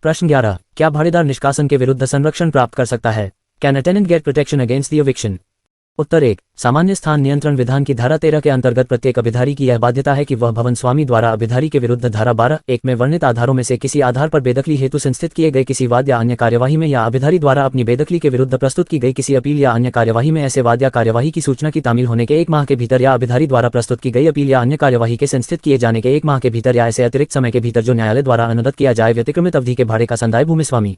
प्रश्न 11, क्या भाड़ेदार निष्कासन के विरुद्ध संरक्षण प्राप्त कर सकता है? Can a tenant get protection against the eviction? उत्तर 1, सामान्य स्थान नियंत्रण विधान की धारा 13 के अंतर्गत प्रत्येक अभिधारी की यह बाध्यता है कि वह भवन स्वामी द्वारा अभिधारी के विरुद्ध धारा 12(1) में वर्णित आधारों में से किसी आधार पर बेदखली हेतु संस्थित किए गए किसी वाद या अन्य कार्यवाही में या अभिधारी द्वारा अपनी बेदखली के विरुद्ध प्रस्तुत की गई किसी अपील या अन्य कार्यवाही में ऐसे वाद या कार्यवाही की सूचना की तामील होने के 1 माह के भीतर या अभिधारी द्वारा प्रस्तुत की गई अपील या अन्य कार्यवाही के संस्थित किए जाने के 1 माह के भीतर या ऐसे अतिरिक्त समय के भीतर जो न्यायालय द्वारा अनुदत्त किया जाए व्यतिक्रमित अवधि के भाड़े का संदाय भूमि स्वामी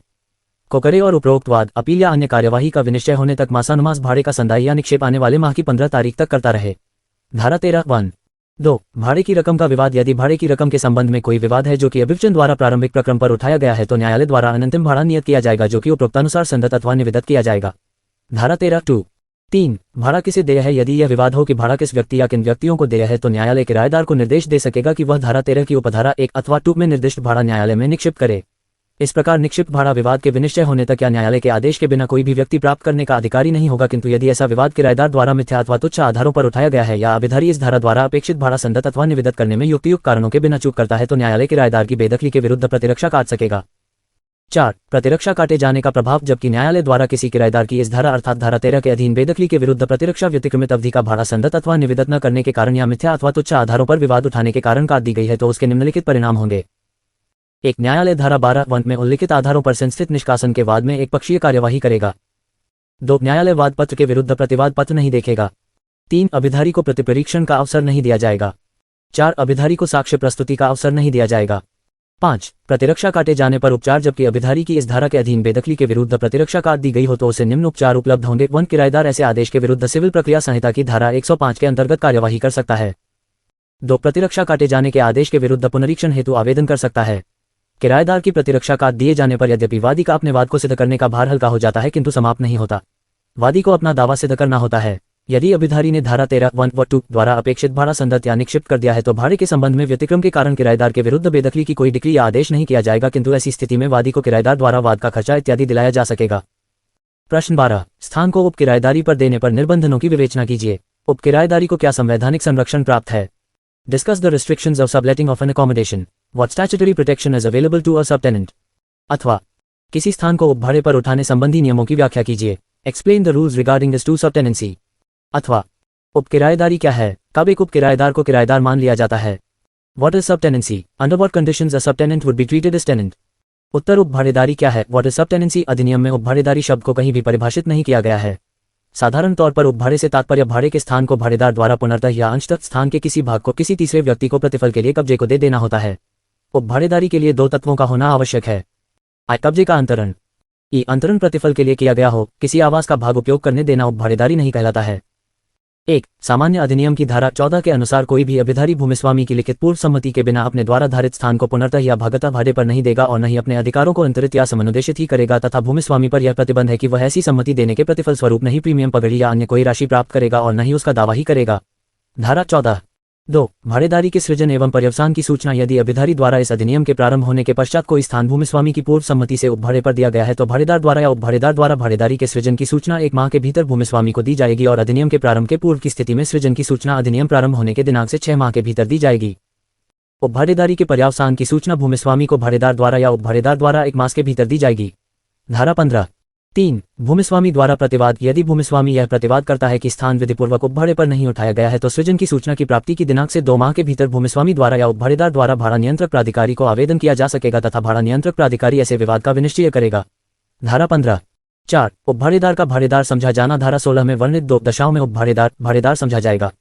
को करे और उपरोक्त वाद, अपील या अन्य कार्यवाही का विनिश्चय होने तक मासानुमास भाड़े का संदाय या निक्षेप आने वाले माह की 15 तारीख तक करता रहे। धारा 13(1)(2) भाड़े की रकम का विवाद। यदि भाड़े की रकम के संबंध में कोई विवाद है जो कि अभिवचन द्वारा प्रारंभिक प्रक्रम पर उठाया गया है तो न्यायालय द्वारा अनंतिम भाड़ा नियत किया जाएगा जो कि उपरोक्तानुसार संदत अथवा निवेदित किया जाएगा। धारा 13(2)(3) भाड़ा किसे देय है। यदि यह विवाद हो कि भाड़ा किस व्यक्ति या किन व्यक्तियों को देय है तो न्यायालय किराएदार को निर्देश दे सकेगा कि वह धारा 13 की उपधारा 1 अथवा 2 में निर्दिष्ट भाड़ा न्यायालय में निक्षिप्त करे। इस प्रकार निक्षिप्त भाड़ा विवाद के विनिश्चय होने तक या न्यायालय के आदेश के बिना कोई भी व्यक्ति प्राप्त करने का अधिकारी नहीं होगा, किंतु यदि ऐसा विवाद किराएदार द्वारा मिथ्या अथवा तुच्छ आधारों पर उठाया गया है या अभिधारी इस धारा द्वारा अपेक्षित भाड़ा संदत अथवा निवेदित करने में युक्तियुक्त कारणों के बिना चूक करता है तो न्यायालय किराएदार की बेदखली के विरुद्ध प्रतिरक्षा काट सकेगा। 4, प्रतिरक्षा काटे जाने का प्रभाव। जबकि न्यायालय द्वारा किसी किराएदार की इस धारा अर्थात धारा 13 के अधीन बेदखली के विरुद्ध प्रतिरक्षा व्यतिक्रमित अवधि का भाड़ा संदत अथवा निवेदित न करने के कारण या मिथ्या अथवा तुच्छ आधारों पर विवाद उठाने के कारण काट दी गई है तो उसके निम्नलिखित परिणाम होंगे। 1, न्यायालय धारा 12(1) में उल्लिखित आधारों पर संस्थित निष्कासन के वाद में एक पक्षीय कार्यवाही करेगा। 2, न्यायालय वाद पत्र के विरुद्ध प्रतिवाद पत्र नहीं देखेगा। 3, अभिधारी को प्रतिपरीक्षण का अवसर नहीं दिया जाएगा। 4, अभिधारी को साक्ष्य प्रस्तुति का अवसर नहीं दिया जाएगा। 5, प्रतिरक्षा काटे जाने पर उपचार। जबकि अभिधारी की इस धारा के अधीन बेदखली के विरुद्ध प्रतिरक्षा काट दी गई हो तो उसे निम्न उपचार उपलब्ध होंगे। 1, किराएदार ऐसे आदेश के विरुद्ध सिविल प्रक्रिया संहिता की धारा 105 के अंतर्गत कार्यवाही कर सकता है। 2, प्रतिरक्षा काटे जाने के आदेश के विरुद्ध पुनरीक्षण हेतु आवेदन कर सकता है। किराएदार की प्रतिरक्षा काट दिए जाने पर यद्यपि वादी का अपने वाद को सिद्ध करने का भार हल्का हो जाता है किंतु समाप्त नहीं होता। वादी को अपना दावा सिद्ध करना होता है। यदि अभिधारी ने धारा 13(1) व 2 द्वारा अपेक्षित भाड़ा संदत या निक्षिप्त कर दिया है तो भाड़े के संबंध में व्यतिक्रम के कारण किराएदार के विरुद्ध बेदखली की कोई डिक्री या आदेश नहीं किया जाएगा, किंतु ऐसी स्थिति में वादी को किराएदार द्वारा वाद का खर्चा इत्यादि दिलाया जा सकेगा। प्रश्न 12, स्थान को उप किराएदारी पर देने पर निर्बंधनों की विवेचना कीजिए। उप किराएदारी को क्या संवैधानिक संरक्षण प्राप्त है? Discuss the restrictions of subletting of an accommodation. What statutory protection is available to a subtenant? अथवा किसी स्थान को उपभाड़े पर उठाने संबंधी नियमों की व्याख्या कीजिए। Explain the rules regarding this to subtenancy. अथवा उप किराएदारी क्या है? कब एक उप किराएदार को किराएदार मान लिया जाता है? What is subtenancy? Under what conditions a subtenant would be treated as tenant? उत्तर उपभाड़ेदारी क्या है? What is subtenancy? अधिनियम में उपभाड़ेदारी शब्द को कहीं भी परिभाषित नहीं किया गया है। साधारण तौर पर उपभाड़े से तात्पर्य भाड़े के स्थान को भाड़ेदार द्वारा पुनर्तः या अंशतः स्थान के किसी भाग को किसी तीसरे व्यक्ति को प्रतिफल के लिए कब्जे को दे देना होता है। उपभाड़ेदारी के लिए 2 तत्वों का होना आवश्यक है। आ, कब्जे का अंतरण। ई, अंतरण प्रतिफल के लिए किया गया हो। किसी आवास का भाग उपयोग करने देना उपभाड़ेदारी नहीं कहलाता है। 1, सामान्य अधिनियम की धारा 14 के अनुसार कोई भी अभिधारी भूमिस्वामी की लिखित पूर्व सम्मति के बिना अपने द्वारा धारित स्थान को पुनर्तः या भागतः भाड़े पर नहीं देगा और न ही अपने अधिकारों को अंतरित या समनुदेशित ही करेगा, तथा भूमिस्वामी पर यह प्रतिबंध है कि वह ऐसी सम्मति देने के प्रतिफल स्वरूप नहीं प्रीमियम पगड़ी या अन्य कोई राशि प्राप्त करेगा और न ही उसका दावा ही करेगा। धारा 14(2) भाड़ेदारी के सृजन एवं पर्यवसान की सूचना। यदि अभिधारी द्वारा इस अधिनियम के प्रारंभ होने के पश्चात कोई स्थान भूमिस्वामी की पूर्व सम्मति से उपभाड़े पर दिया गया है तो भाड़ेदार द्वारा या उपभाड़ेदार द्वारा भाड़ेदारी के सृजन की सूचना 1 माह के भीतर भूमिस्वामी को दी जाएगी और अधिनियम के प्रारंभ के पूर्व की स्थिति में सृजन की सूचना अधिनियम प्रारंभ होने के दिनांक से 6 माह के भीतर दी जाएगी। उपभाड़ेदारी के पर्यावसान की सूचना भूमिस्वामी को भाड़ेदार द्वारा या उपभाड़ेदार द्वारा 1 मास के भीतर दी जाएगी। धारा 15(3) भूमिस्वामी द्वारा प्रतिवाद। यदि भूमिस्वामी यह प्रतिवाद करता है कि स्थान विधिपूर्वक उपभाड़े पर नहीं उठाया गया है तो सृजन की सूचना की प्राप्ति की दिनांक से 2 माह के भीतर भूमिस्वामी द्वारा या उपभाड़ेदार द्वारा भाड़ा नियंत्रक प्राधिकारी को आवेदन किया जा सकेगा तथा भाड़ा नियंत्रक प्राधिकारी ऐसे विवाद का विनिश्चय करेगा। धारा 15(4) उपभाड़ेदार का भाड़ेदार समझा जाना। धारा 16 में वर्णित 2 दशाओं में उपभाड़ेदार भाड़ेदार समझा जाएगा।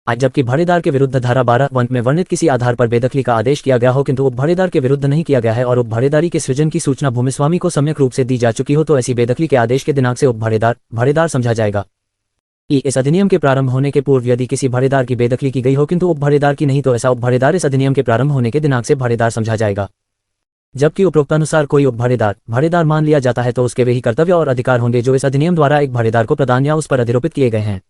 जबकि भाड़ेदार के विरुद्ध धारा 12(1) में वर्णित किसी आधार पर बेदखली का आदेश किया गया हो किंतु उपभाड़ेदार के विरुद्ध नहीं किया गया है और उपभाड़ेदारी के सृजन की सूचना भूमिस्वामी को सम्यक रूप से दी जा चुकी हो तो ऐसी बेदखली के आदेश के दिनांक से उपभाड़ेदार भाड़ेदार समझा जाएगा। इस अधिनियम के प्रारंभ होने के पूर्व यदि किसी भाड़ेदार की बेदखली की गई हो किंतु उपभाड़ेदार की नहीं तो ऐसा उपभाड़ेदार इस अधिनियम के प्रारंभ होने के दिनांक से भाड़ेदार समझा जाएगा। जबकि उपरोक्तानुसार कोई उपभाड़ेदार भाड़ेदार मान लिया जाता है तो उसके वे ही कर्तव्य और अधिकार होंगे जो इस अधिनियम द्वारा एक भाड़ेदार को प्रदान या उस पर अधिरोपित किए गए हैं।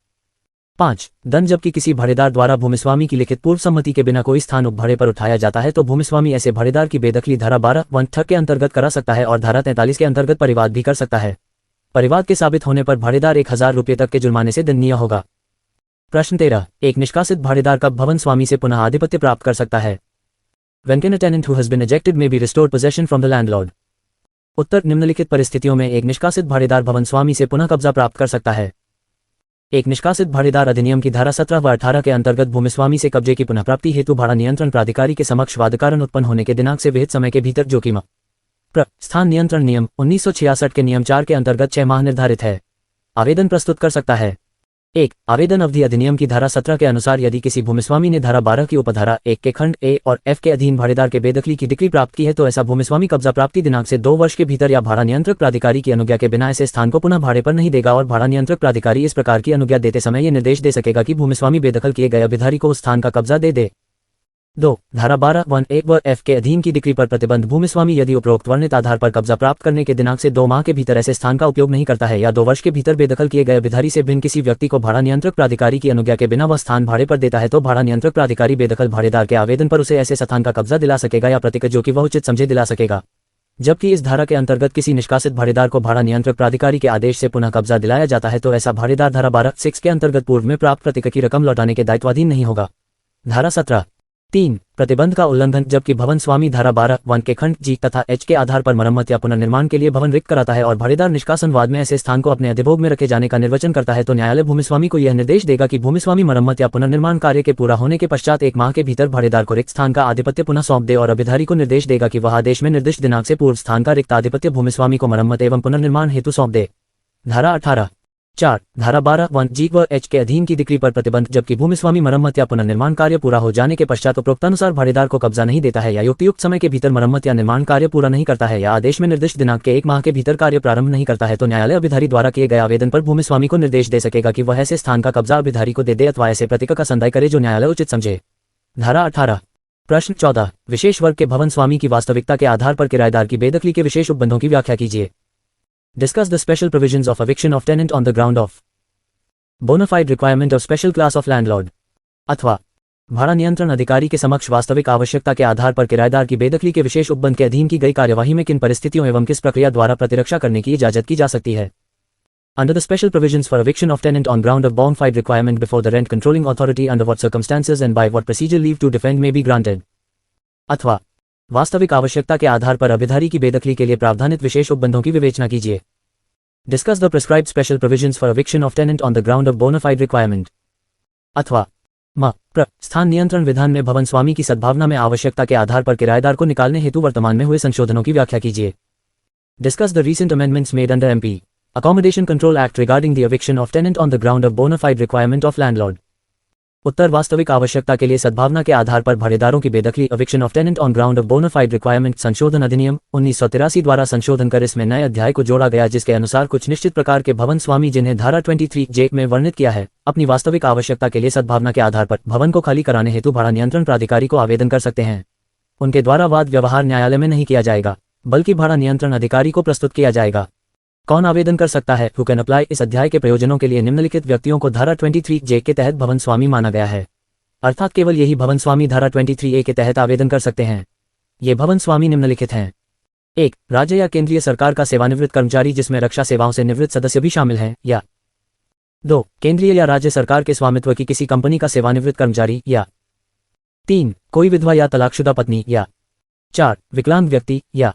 5, दंड। जबकि किसी भाड़ेदार द्वारा भूमिस्वामी की लिखित पूर्व सम्मति के बिना कोई स्थान उपभाड़े पर उठाया जाता है तो भूमिस्वामी ऐसे भाड़ेदार की बेदखली धारा 12(1) के अंतर्गत करा सकता है और धारा 43 के अंतर्गत परिवाद भी कर सकता है। परिवाद के साबित होने पर भाड़ेदार 1000 रुपये तक के जुर्माने से दंडनीय होगा। प्रश्न 13, एक निष्कासित भाड़ेदार कब भवन स्वामी से पुनः आधिपत्य प्राप्त कर सकता है? When can a tenant who has been ejected may be restored possession from the landlord? उत्तर, निम्नलिखित परिस्थितियों में एक निष्कासित भाड़ेदार भवन स्वामी से पुनः कब्जा प्राप्त कर सकता है। एक निष्कासित भाड़ेदार अधिनियम की धारा 17 व 18 के अंतर्गत भूमिस्वामी से कब्जे की पुनः प्राप्ति हेतु भाड़ा नियंत्रण प्राधिकारी के समक्ष वाद कारण उत्पन्न होने के दिनांक से विहित समय के भीतर जो कि स्थान नियंत्रण नियम 1966 के नियम 4 के अंतर्गत 6 माह निर्धारित है, आवेदन प्रस्तुत कर सकता है। 1. आवेदन अवधि अधिनियम की धारा 17 के अनुसार यदि किसी भूमिस्वामी ने धारा 12 की उपधारा 1 के खंड ए और एफ के अधीन भाड़ेदार के बेदखली की डिक्री प्राप्त की है तो ऐसा भूमिस्वामी कब्जा प्राप्ति दिनांक से 2 वर्ष के भीतर या भाड़ा नियंत्रक प्राधिकारी की अनुज्ञा के बिना ऐसे स्थान को पुनः भाड़े पर नहीं देगा और भाड़ा नियंत्रक प्राधिकारी इस प्रकार की अनुज्ञा देते समय ये निर्देश दे सकेगा कि भूमिस्वामी बेदखल किए गए अभिधारी को उस स्थान का कब्जा दे। 2. धारा 12(1) व एफ के अधीन की डिक्री पर प्रतिबंध भूमिस्वामी यदि उपरोक्त वर्णित आधार पर कब्जा प्राप्त करने के दिनांक से 2 माह के भीतर ऐसे स्थान का उपयोग नहीं करता है या 2 वर्ष के भीतर बेदखल किए गए अभिधारी से भिन्न किसी व्यक्ति को भाड़ा नियंत्रक प्राधिकारी की अनुज्ञा के बिना वह स्थान भाड़े पर देता है तो भाड़ा नियंत्रक प्राधिकारी बेदखल भाड़ेदार के आवेदन पर उसे ऐसे स्थान का कब्जा दिला सकेगा या प्रतिकत जो कि वह उचित समझे दिला सकेगा। जबकि इस धारा के अंतर्गत किसी निष्कासित भाड़ेदार को भाड़ा नियंत्रक प्राधिकारी के आदेश से पुनः कब्जा दिलाया जाता है तो ऐसा भाड़ेदार धारा 12(6) के अंतर्गत पूर्व में प्राप्त प्रतिकत की रकम लौटाने के दायित्वाधीन नहीं होगा। धारा 17 3. प्रतिबंध का उल्लंघन जबकि भवन स्वामी धारा 12(1) के खंड जी तथा एच के आधार पर मरम्मत या पुनर्निर्माण के लिए भवन रिक्त कराता है और भाड़ेदार निष्कासन वाद में ऐसे स्थान को अपने अधिभोग में रखे जाने का निर्वचन करता है तो न्यायालय भूमिस्वामी को यह निर्देश देगा कि भूमिस्वामी मरम्मत या पुनर्निर्माण कार्य के पूरा होने के पश्चात 1 माह के भीतर भाड़ेदार को रिक्त स्थान का आधिपत्य पुनः सौंप दे और अभिधारी को निर्देश देगा कि वह आदेश में निर्दिष्ट दिनांक से पूर्व स्थान का रिक्त आधिपत्य भूमिस्वामी को मरम्मत एवं पुनर्निर्माण हेतु सौंप दे। धारा 18 4. धारा 12(1) जी व एच के अधीन की डिक्री पर प्रतिबंध जबकि भूमिस्वामी मरम्मत या पुनर्निर्माण कार्य पूरा हो जाने के पश्चात उपरोक्तानुसार भाड़ेदार को कब्जा नहीं देता है या युक्त समय के भीतर मरम्मत या निर्माण कार्य पूरा नहीं करता है या आदेश में निर्दिष्ट दिनांक के 1 माह के भीतर कार्य प्रारंभ नहीं करता है तो न्यायालय अभिधारी द्वारा किए गए आवेदन पर भूमिस्वामी को निर्देश दे सकेगा कि वह ऐसे स्थान का कब्जा अभिधारी को दे अथवा ऐसे प्रतिक का संदाय करे जो न्यायालय उचित समझे। धारा 18 प्रश्न 14. विशेष वर्ग के भवन स्वामी की वास्तविकता के आधार पर किराएदार की बेदखली के विशेष उपबंधों की व्याख्या कीजिए। Discuss the special provisions of eviction of tenant on the ground of bona fide requirement of special class of landlord। अथवा भाड़ा नियंत्रण अधिकारी के समक्ष वास्तविक आवश्यकता के आधार पर किराएदार की बेदखली के विशेष उपबंध के अधीन की गई कार्यवाही में किन परिस्थितियों एवं किस प्रक्रिया द्वारा प्रतिरक्षा करने की इजाजत की जा सकती है। Under the special provisions for eviction of tenant on ground of bona fide requirement before the rent controlling authority under what circumstances and by what procedure leave to defend may be granted। अथवा वास्तविक आवश्यकता के आधार पर अभिधारी की बेदखली के लिए प्रावधानित विशेष उपबंधों की विवेचना कीजिए। Discuss the prescribed special provisions for eviction of tenant on the ground of bona fide requirement। अथवा स्थान नियंत्रण विधान में भवन स्वामी की सद्भावना में आवश्यकता के आधार पर किराएदार को निकालने हेतु वर्तमान में हुए संशोधनों की व्याख्या कीजिए। Discuss the recent amendments made under MP Accommodation Control Act regarding the eviction of tenant on the ground of bona fide requirement of landlord। उत्तर वास्तविक आवश्यकता के लिए सद्भावना के आधार पर भाड़ेदारों की बेदखली eviction of tenant on ground of bona fide requirement संशोधन अधिनियम 1983 द्वारा संशोधन कर इसमें नए अध्याय को जोड़ा गया जिसके अनुसार कुछ निश्चित प्रकार के भवन स्वामी जिन्हें धारा 23(j) में वर्णित किया है अपनी वास्तविक आवश्यकता के लिए सद्भावना के आधार पर भवन को खाली कराने हेतु भाड़ा नियंत्रण प्राधिकारी को आवेदन कर सकते हैं। उनके द्वारा वाद व्यवहार न्यायालय में नहीं किया जाएगा बल्कि भाड़ा नियंत्रण अधिकारी को प्रस्तुत किया जाएगा। कौन आवेदन कर सकता है? Who can apply. इस अध्याय के प्रयोजनों के लिए निम्नलिखित व्यक्तियों को धारा 23(j) के तहत भवन स्वामी माना गया है, अर्थात केवल यही भवन स्वामी धारा 23(a) के तहत आवेदन कर सकते हैं। ये भवन स्वामी निम्नलिखित हैं। 1. राज्य या केंद्रीय सरकार का सेवानिवृत्त कर्मचारी जिसमें रक्षा सेवाओं से निवृत्त सदस्य भी शामिल हैं, या 2. केंद्रीय या राज्य सरकार के स्वामित्व की किसी कंपनी का सेवानिवृत्त कर्मचारी, या 3. कोई विधवा या तलाकशुदा पत्नी, या 4. विकलांग व्यक्ति, या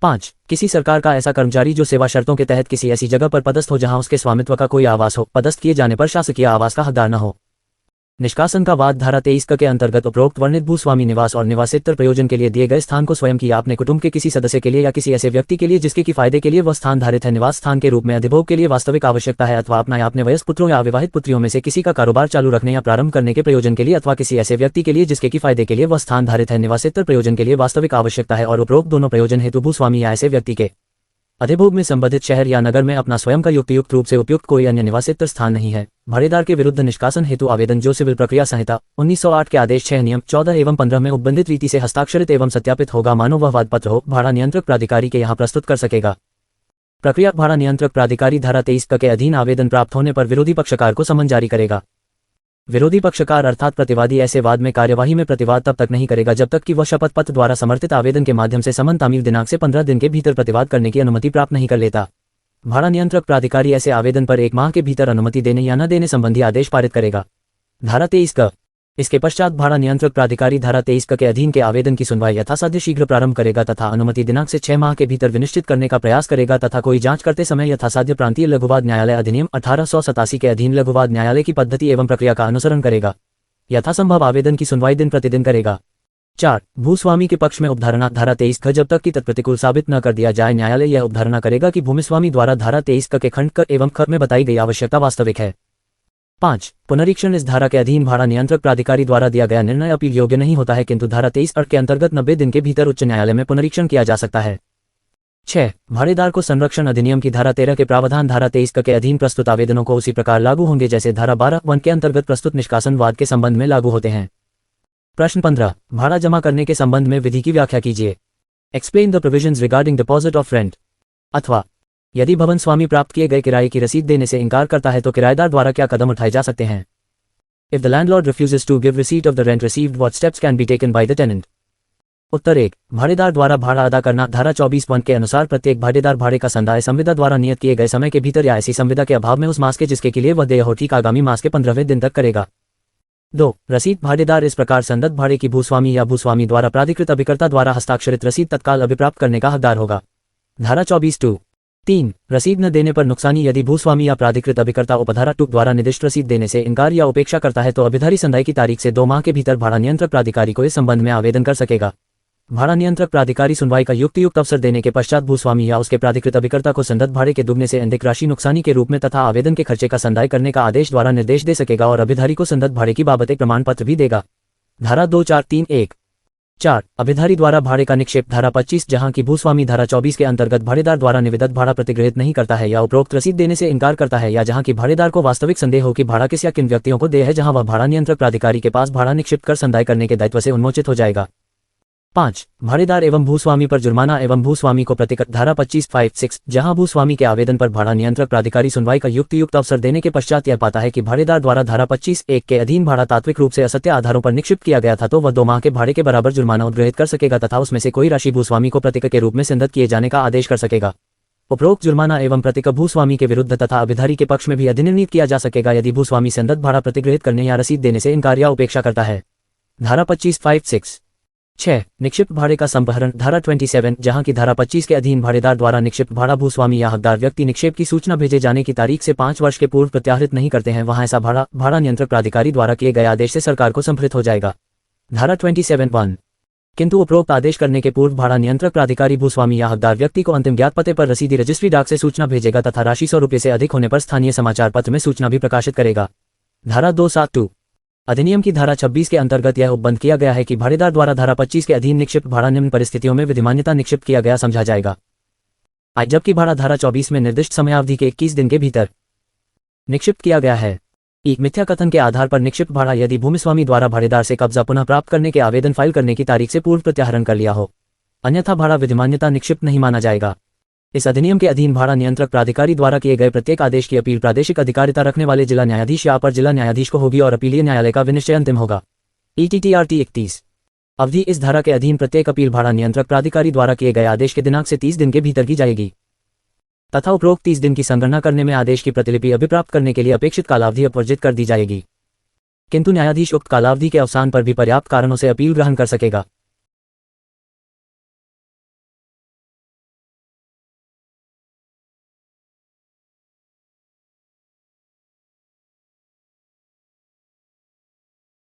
5. किसी सरकार का ऐसा कर्मचारी जो सेवा शर्तों के तहत किसी ऐसी जगह पर पदस्थ हो जहां उसके स्वामित्व का कोई आवास हो, पदस्थ किए जाने पर शासकीय आवास का हकदार न हो। निष्कासन का वाद धारा 23 के अंतर्गत उपरोक्त वर्णित भूस्वामी निवास और निवासेतर प्रयोजन के लिए दिए गए स्थान को स्वयं की या अपने कुटुंब के किसी सदस्य के लिए या किसी ऐसे व्यक्ति के लिए जिसके की फायदे के लिए वह स्थान धारित है निवास स्थान के रूप में अधिभोग के लिए वास्तविक आवश्यकता है अथवा अपना या अपने वयस्क पुत्रों या अविवाहित पुत्रियों में से किसी का कारोबार चालू रखने या प्रारंभ करने के प्रयोजन के लिए अथवा किसी ऐसे व्यक्ति के लिए जिसके की फायदे के लिए वह स्थान धारित है निवासेतर प्रयोजन के लिए वास्तविक आवश्यकता है और उपरोक्त दोनों प्रयोजन हेतु भूस्वामी या ऐसे व्यक्ति के अधिभोग में संबंधित शहर या नगर में अपना स्वयं का युक्त रूप से उपयुक्त कोई अन्य निवासेतर स्थान नहीं है। भाड़ेदार के विरुद्ध निष्कासन हेतु आवेदन जो सिविल प्रक्रिया संहिता 1908 के आदेश 6 नियम 14 एवं 15 में उपबंधित रीति से हस्ताक्षरित एवं सत्यापित होगा मानो वह वाद पत्र हो, भाड़ा नियंत्रक प्राधिकारी के यहाँ प्रस्तुत कर सकेगा। प्रक्रिया भाड़ा नियंत्रक प्राधिकारी धारा 23 के अधीन आवेदन प्राप्त होने पर विरोधी पक्षकार को समन जारी करेगा। विरोधी पक्षकार अर्थात प्रतिवादी ऐसे वाद में कार्यवाही में प्रतिवाद तब तक नहीं करेगा जब तक कि वह शपथ पत्र द्वारा समर्थित आवेदन के माध्यम से समन तामील दिनांक से 15 दिन के भीतर प्रतिवाद करने की अनुमति प्राप्त नहीं कर लेता। भाड़ा नियंत्रक प्राधिकारी ऐसे आवेदन पर 1 माह के भीतर अनुमति देने या न देने संबंधी आदेश पारित करेगा। धारा 23 इसके पश्चात भाड़ा नियंत्रक प्राधिकारी धारा 23 के अधीन के आवेदन की सुनवाई यथासाध्य शीघ्र प्रारंभ करेगा तथा अनुमति दिनांक से 6 माह के भीतर विनिश्चित करने का प्रयास करेगा तथा कोई जांच करते समय यथासाध्य प्रांतीय लघुवाद न्यायालय अधिनियम 1887 के अधीन लघुवाद न्यायालय की पद्धति एवं प्रक्रिया का अनुसरण करेगा। यथासंभव आवेदन की सुनवाई दिन प्रतिदिन करेगा। 4. भूस्वामी के पक्ष में उपधारणा धारा 23 क जब तक कि तत्प्रतिकूल साबित न कर दिया जाए न्यायालय यह उपधारणा करेगा कि भूमिस्वामी द्वारा धारा 23 के खंड क एवं ख में बताई गई आवश्यकता वास्तविक है। 5. पुनरीक्षण इस धारा के अधीन भाड़ा नियंत्रक प्राधिकारी द्वारा दिया गया निर्णय अपील योग्य नहीं होता है किंतु धारा 23 के अंतर्गत 90 दिन के भीतर उच्च न्यायालय में पुनरीक्षण किया जा सकता है। 6. भाड़ेदार को संरक्षण अधिनियम की धारा 13 के प्रावधान धारा 23 के अधीन प्रस्तुत आवेदनों को उसी प्रकार लागू होंगे जैसे धारा 12(1) के अंतर्गत प्रस्तुत निष्कासन वाद के संबंध में लागू होते हैं। प्रश्न 15. भाड़ा जमा करने के संबंध में विधि की व्याख्या कीजिए। Explain the provisions regarding deposit of rent. अथवा यदि भवन स्वामी प्राप्त किए गए किराए की रसीद देने से इनकार करता है तो किराएदार द्वारा क्या कदम उठाए जा सकते हैं। If the landlord refuses to give receipt of the rent received what steps can be taken by the tenant. उत्तर 1. भाड़ेदार द्वारा भाड़ा अदा करना धारा 24(1) के अनुसार प्रत्येक भाड़ेदार भाड़े का संदाय संविदा द्वारा नियत किए गए समय के भीतर या ऐसी संविदा के अभाव में उस मास के जिसके लिए वह देय हो ठीक आगामी मास के 15वें दिन तक करेगा। 2. रसीद भाड़ेदार इस प्रकार संदत भाड़े की भूस्वामी या भूस्वामी द्वारा प्राधिकृत अभिकर्ता द्वारा हस्ताक्षरित रसीद तत्काल अभिप्राप्त करने का हकदार होगा। धारा 24(2). 3. रसीद न देने पर नुकसानी यदि भूस्वामी या प्राधिकृत अभिकर्ता उपधारा 2 द्वारा निर्दिष्ट रसीद देने से इनकार या उपेक्षा करता है तो अभिधारी संदाय की तारीख से 2 माह के भीतर भाड़ा नियंत्रक प्राधिकारी को इस संबंध में आवेदन कर सकेगा। भाड़ा नियंत्रक प्राधिकारी सुनवाई का युक्त अवसर देने के पश्चात भूस्वामी या उसके प्राधिकृत अभिकर्ता को संदत भाड़े के दुगने से अधिक राशि नुकसानी के रूप में तथा आवेदन के खर्चे का संदाय करने का आदेश द्वारा निर्देश दे सकेगा और अभिधारी को संदत भाड़े की बाबत एक प्रमाण पत्र भी देगा। धारा 243(1). 4. अभिधारी द्वारा भाड़े का निक्षेप धारा 25 जहां की भूस्वामी धारा 24 के अंतर्गत भाड़ेदार द्वारा निवेदित भाड़ा प्रतिगृहित नहीं करता है या उपरोक्त रसीद देने से इनकार करता है या जहां की भाड़ेदार को वास्तविक संदेह हो कि भाड़ा किस या किन व्यक्तियों को देय है जहां वह भाड़ा नियंत्रक प्राधिकारी के पास भाड़ा निक्षिप्त कर संदाय करने के दायित्व से उन्मोचित हो जाएगा। 5. भाड़ेदार एवं भूस्वामी पर जुर्माना एवं भूस्वामी को प्रतिकट धारा 25(5)(6) जहां भूस्वामी के आवेदन पर भाड़ा नियंत्रक प्राधिकारी सुनवाई का युक्त अवसर देने के पश्चात यह पाता है कि भाड़ेदार द्वारा धारा 25(1) के अधीन भाड़ा तात्विक रूप से असत्य आधारों पर निक्षिप्त किया गया था तो वह 2 माह के भाड़े के बराबर जुर्माना उद्ग्रहित कर सकेगा तथा उसमें से कोई राशि भूस्वामी को प्रतिक के रूप में संदत किए जाने का आदेश कर सकेगा। उपरोक्त जुर्माना एवं प्रतिक भूस्वामी के विरुद्ध तथा अभिधारी के पक्ष में भी अधिनिर्णीत किया जा सकेगा यदि भूस्वामी संदत भाड़ा प्रतिगृहित करने या रसीद देने से इनकार या उपेक्षा करता है। धारा 25(5)(6). 6. निक्षिप्त भाड़े का संपहरण धारा 27 जहां की धारा 25 के अधीन भाड़ेदार द्वारा निक्षिप्त भाड़ा भूस्वामी या हकदार व्यक्ति निक्षेप की सूचना भेजे जाने की तारीख से 5 वर्ष के पूर्व प्रत्याहृत नहीं करते हैं वहां ऐसा भाड़ा नियंत्रक प्राधिकारी द्वारा किए गए आदेश से सरकार को संप्रेषित हो जाएगा। धारा 27(1). किंतु उपरोक्त आदेश करने के पूर्व भाड़ा नियंत्रक प्राधिकारी भूस्वामी या हकदार व्यक्ति को अंतिम ज्ञात पते पर रसीदी रजिस्ट्री डाक से सूचना भेजेगा तथा राशि 100 रुपये से अधिक होने पर स्थानीय समाचार पत्र में सूचना भी प्रकाशित करेगा। धारा 272 अधिनियम की धारा 26 के अंतर्गत यह उपबंध किया गया है कि भाड़ेदार द्वारा धारा 25 के अधीन निक्षिप्त भाड़ा निम्न परिस्थितियों में विधिमान्यता निक्षिप्त किया गया समझा जाएगा। जबकि भाड़ा धारा 24 में निर्दिष्ट समयावधि के 21 दिन के भीतर निक्षिप्त किया गया है। मिथ्या कथन के आधार पर निक्षिप्त भाड़ा यदि भूमिस्वामी द्वारा भाड़ेदार से कब्जा पुनः प्राप्त करने के आवेदन फाइल करने की तारीख से पूर्व प्रत्याहरण कर लिया हो, अन्यथा भाड़ा विधिमान्यता निक्षिप्त नहीं माना जाएगा। इस अधिनियम के अधीन भाड़ा नियंत्रक प्राधिकारी द्वारा किए गए प्रत्येक आदेश की अपील प्रादेशिक अधिकारिता रखने वाले जिला न्यायाधीश या अपर जिला न्यायाधीश को होगी और अपीलीय न्यायालय का विनिश्चय अंतिम होगा। ETTRT 31 अवधि इस धारा के अधीन प्रत्येक अपील भाड़ा नियंत्रक प्राधिकारी द्वारा किए गए आदेश के दिनांक से 30 दिन के भीतर की जाएगी तथा उपरोक्त 30 दिन की संगणना करने में आदेश की प्रतिलिपि अभिप्राप्त करने के लिए अपेक्षित कालावधि अपवर्जित कर दी जाएगी, किंतु न्यायाधीश उक्त कालावधि के अवसान पर भी पर्याप्त कारणों से अपील ग्रहण कर सकेगा।